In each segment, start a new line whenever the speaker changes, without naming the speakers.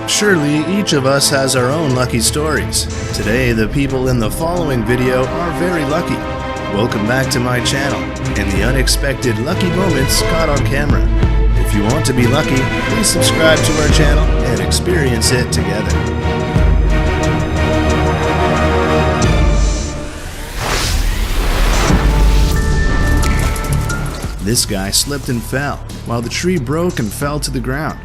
Surely each of us has our own lucky stories. Today, the people in the following video are very lucky. Welcome back to my channel and the unexpected lucky moments caught on camera. If you want to be lucky, please subscribe to our channel and experience it together. This guy slipped and fell, while the tree broke and fell to the ground.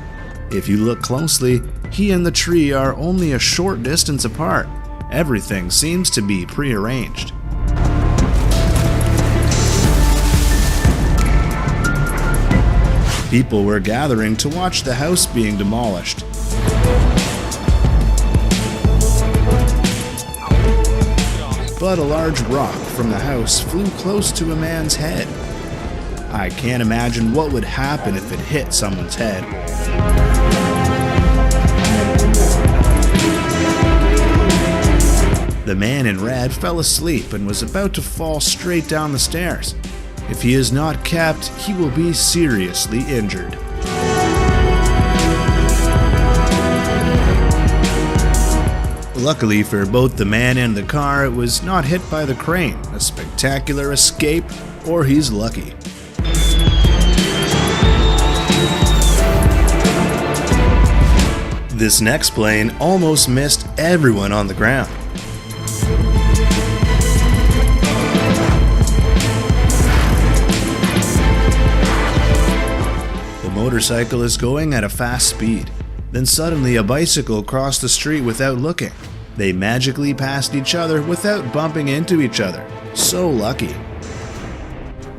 If you look closely, he and the tree are only a short distance apart. Everything seems to be prearranged. People were gathering to watch the house being demolished. But a large rock from the house flew close to a man's head. I can't imagine what would happen if it hit someone's head. The man in red fell asleep and was about to fall straight down the stairs. If he is not kept, he will be seriously injured. Luckily for both the man and the car, it was not hit by the crane, a spectacular escape, or he's lucky. This next plane almost missed everyone on the ground. The motorcycle is going at a fast speed. Then suddenly a bicycle crossed the street without looking. They magically passed each other without bumping into each other. So lucky.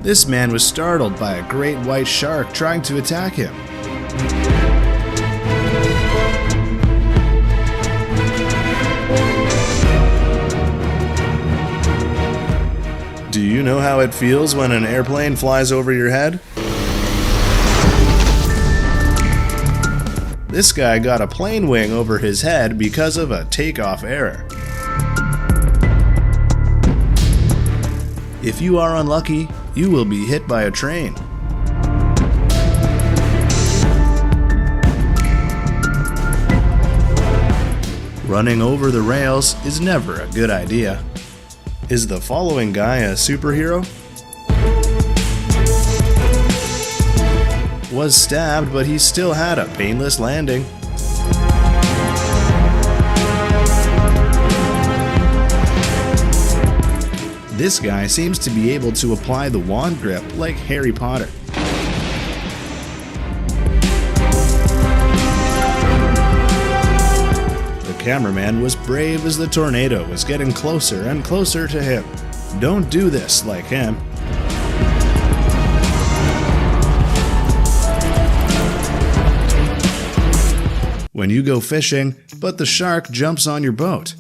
This man was startled by a great white shark trying to attack him. Do you know how it feels when an airplane flies over your head? This guy got a plane wing over his head because of a takeoff error. If you are unlucky, you will be hit by a train. Running over the rails is never a good idea. Is the following guy a superhero? Was stabbed, but he still had a painless landing. This guy seems to be able to apply the wand grip like Harry Potter. The cameraman was brave as the tornado was getting closer and closer to him. Don't do this like him. When you go fishing, but the shark jumps on your boat.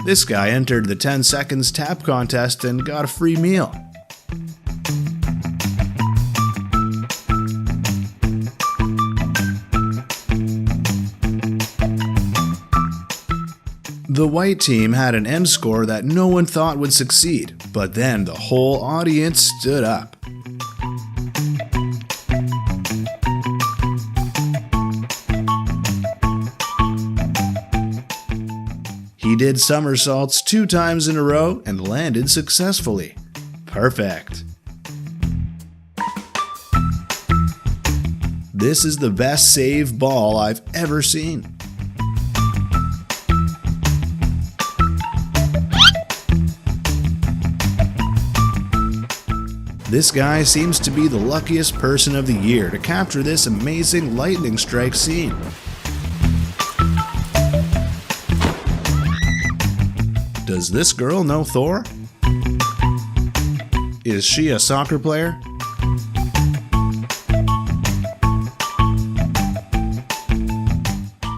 This guy entered the 10 seconds tap contest and got a free meal. The white team had an M score that no one thought would succeed, but then the whole audience stood up. He did somersaults 2 times in a row and landed successfully. Perfect. This is the best save ball I've ever seen. This guy seems to be the luckiest person of the year to capture this amazing lightning strike scene. Does this girl know Thor? Is she a soccer player?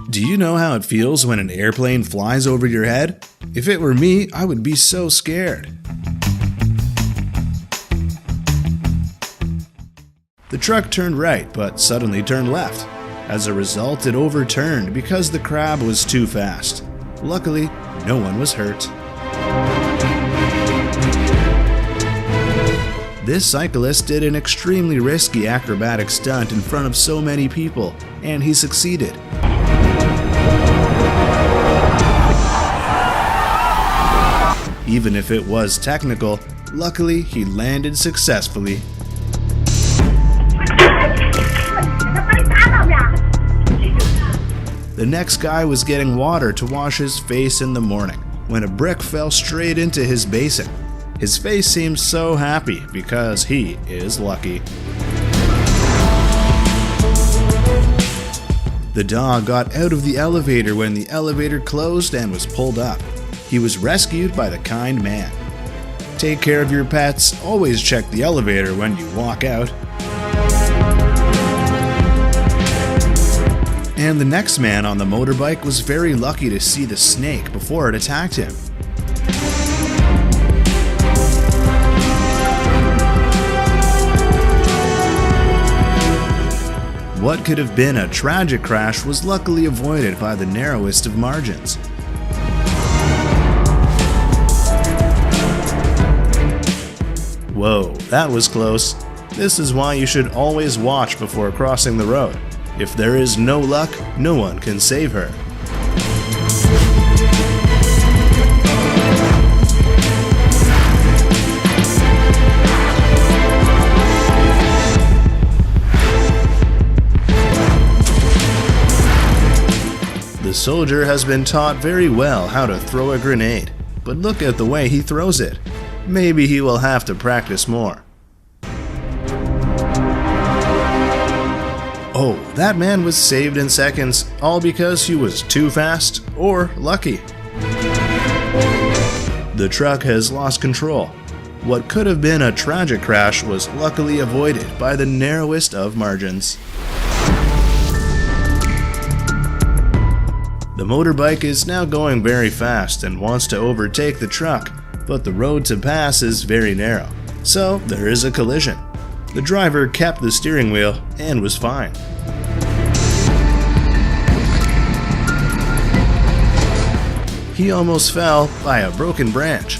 Do you know how it feels when an airplane flies over your head? If it were me, I would be so scared. The truck turned right, but suddenly turned left. As a result, it overturned because the crab was too fast. Luckily, no one was hurt. This cyclist did an extremely risky acrobatic stunt in front of so many people, and he succeeded. Even if it was technical, luckily he landed successfully. The next guy was getting water to wash his face in the morning when a brick fell straight into his basin. His face seemed so happy because he is lucky. The dog got out of the elevator when the elevator closed and was pulled up. He was rescued by the kind man. Take care of your pets, always check the elevator when you walk out. And the next man on the motorbike was very lucky to see the snake before it attacked him. What could have been a tragic crash was luckily avoided by the narrowest of margins. Whoa, that was close. This is why you should always watch before crossing the road. If there is no luck, no one can save her. The soldier has been taught very well how to throw a grenade, but look at the way he throws it. Maybe he will have to practice more. Oh, that man was saved in seconds, all because he was too fast or lucky. The truck has lost control. What could have been a tragic crash was luckily avoided by the narrowest of margins. The motorbike is now going very fast and wants to overtake the truck, but the road to pass is very narrow, so there is a collision. The driver kept the steering wheel and was fine. He almost fell by a broken branch.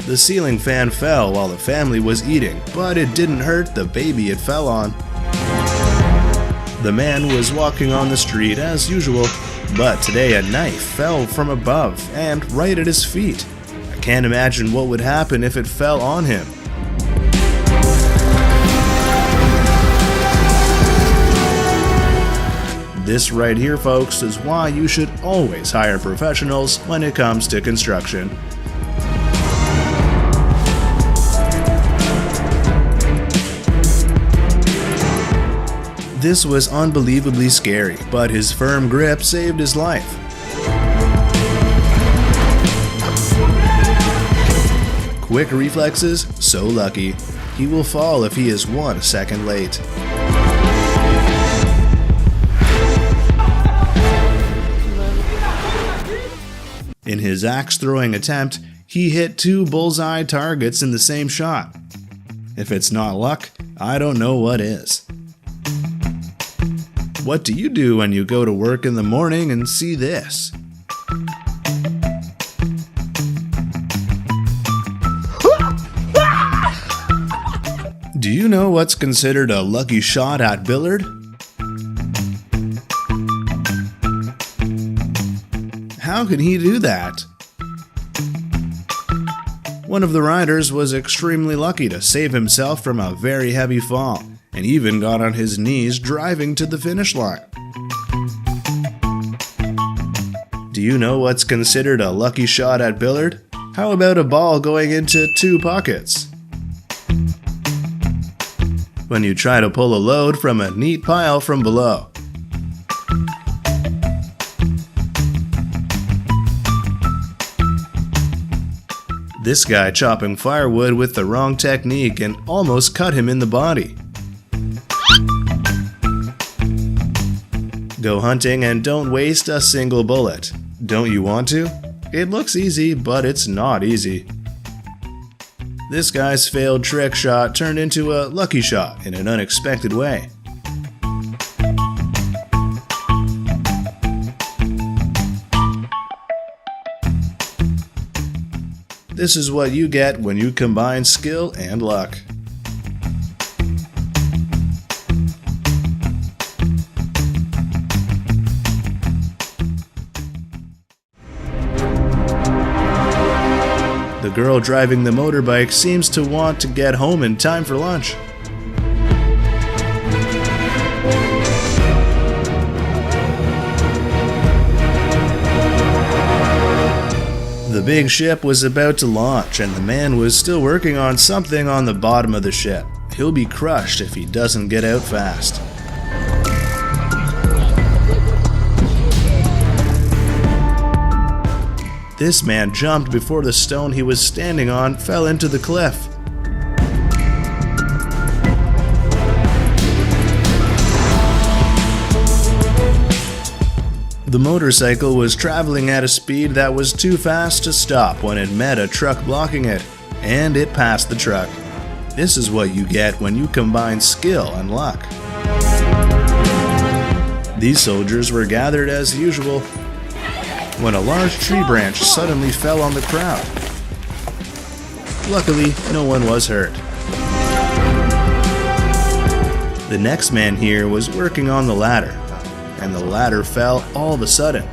The ceiling fan fell while the family was eating, but it didn't hurt the baby it fell on. The man was walking on the street as usual, but today a knife fell from above and right at his feet. I can't imagine what would happen if it fell on him. This right here, folks, is why you should always hire professionals when it comes to construction. This was unbelievably scary, but his firm grip saved his life. Quick reflexes, so lucky. He will fall if he is 1 second late. In his axe-throwing attempt, he hit 2 bullseye targets in the same shot. If it's not luck, I don't know what is. What do you do when you go to work in the morning and see this? Do you know what's considered a lucky shot at billiard? How could he do that? One of the riders was extremely lucky to save himself from a very heavy fall, and even got on his knees driving to the finish line. Do you know what's considered a lucky shot at billiard? How about a ball going into 2 pockets? When you try to pull a load from a neat pile from below. This guy chopping firewood with the wrong technique and almost cut him in the body. Go hunting and don't waste a single bullet. Don't you want to? It looks easy, but it's not easy. This guy's failed trick shot turned into a lucky shot in an unexpected way. This is what you get when you combine skill and luck. The girl driving the motorbike seems to want to get home in time for lunch. The big ship was about to launch, and the man was still working on something on the bottom of the ship. He'll be crushed if he doesn't get out fast. This man jumped before the stone he was standing on fell into the cliff. The motorcycle was traveling at a speed that was too fast to stop when it met a truck blocking it, and it passed the truck. This is what you get when you combine skill and luck. These soldiers were gathered as usual when a large tree branch suddenly fell on the crowd. Luckily, no one was hurt. The next man here was working on the ladder, and the ladder fell all of a sudden.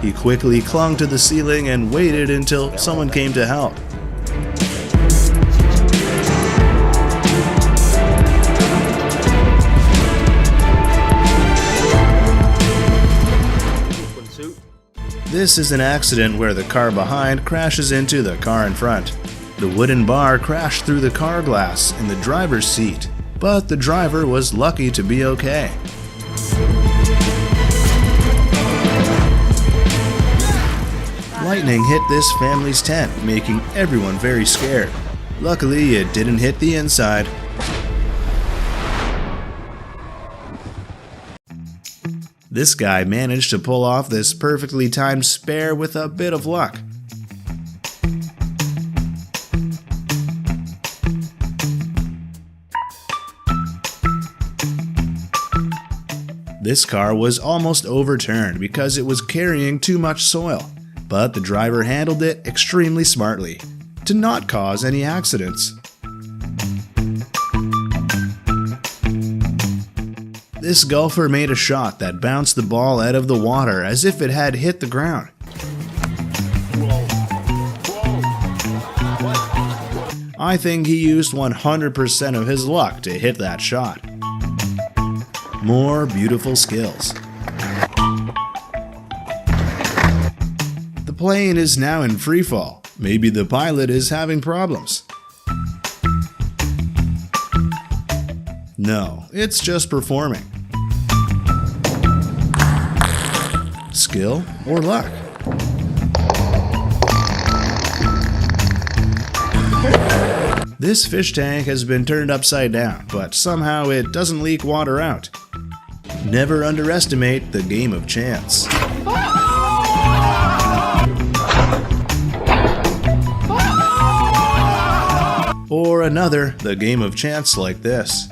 He quickly clung to the ceiling and waited until someone came to help. This is an accident where the car behind crashes into the car in front. The wooden bar crashed through the car glass in the driver's seat, but the driver was lucky to be okay. Lightning hit this family's tent, making everyone very scared. Luckily, it didn't hit the inside. This guy managed to pull off this perfectly timed spare with a bit of luck. This car was almost overturned because it was carrying too much soil, but the driver handled it extremely smartly to not cause any accidents. This golfer made a shot that bounced the ball out of the water as if it had hit the ground. I think he used 100% of his luck to hit that shot. More beautiful skills. The plane is now in freefall. Maybe the pilot is having problems. No, it's just performing. Skill or luck? This fish tank has been turned upside down, but somehow it doesn't leak water out. Never underestimate the game of chance. Or another, the game of chance like this.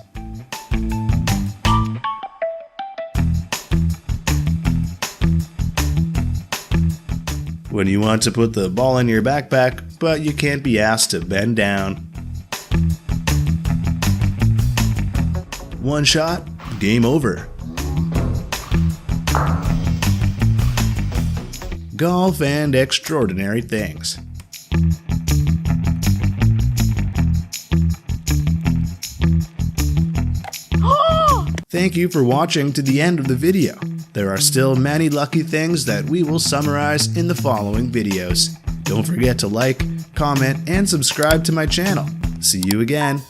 When you want to put the ball in your backpack, but you can't be asked to bend down. One shot, game over. Golf and extraordinary things. Thank you for watching to the end of the video. There are still many lucky things that we will summarize in the following videos. Don't forget to like, comment, and subscribe to my channel. See you again.